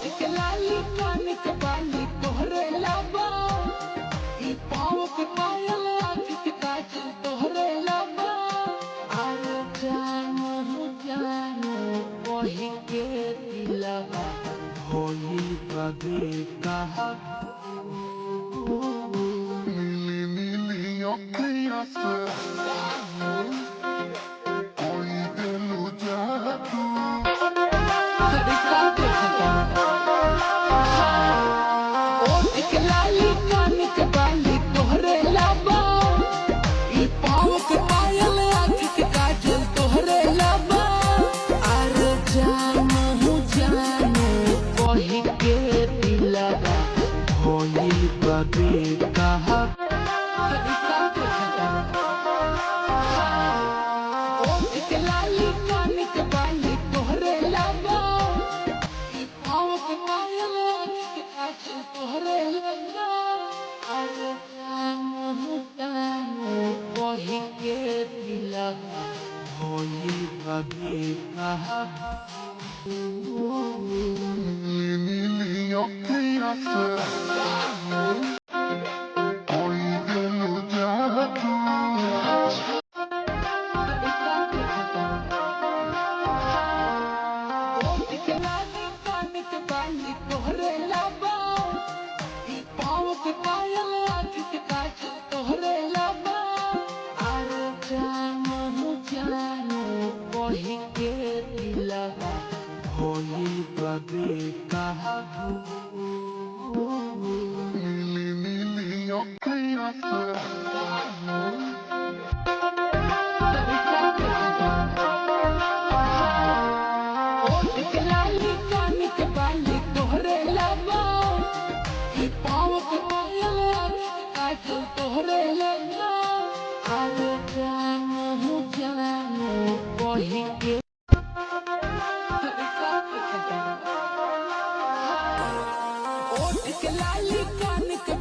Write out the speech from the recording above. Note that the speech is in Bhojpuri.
एक लाली कान के बाली तोहरे लाबा ई पाँव के पायल आँख के काजल तोहरे लाबा अरे जानो वही के दिलवा होई बदे कहा नीली नीली अखियाँ से कोई दिल जादू एक लाली कान के बाली तोहरे लाबा ई पाँव के पायल आँख के काजल तोहरे लाबा अरे जानो वही के दिलवा होई बदे कहा एक लाली कान के बाली तोहरे लाबा ई पाँव के पायल आँख के काजल तोहरे लाबा अरे जानो वही के दिलवा होई बदे कहा नीली अखियाँ से कोई दिल जादू एक लाली कान के बाली तोहरे लाबा ई पाँव के पायल आँख के काजल तोहरे लाबा अरे जानो वही के दिलवा होई बदे कहा नीली नीली अखियाँ से एक लाली कान के बाली तोहरे लाबा ई पाँव के पायल आँख के काजल तोहरे लाबा अरे जानो वही के एक लाली कान के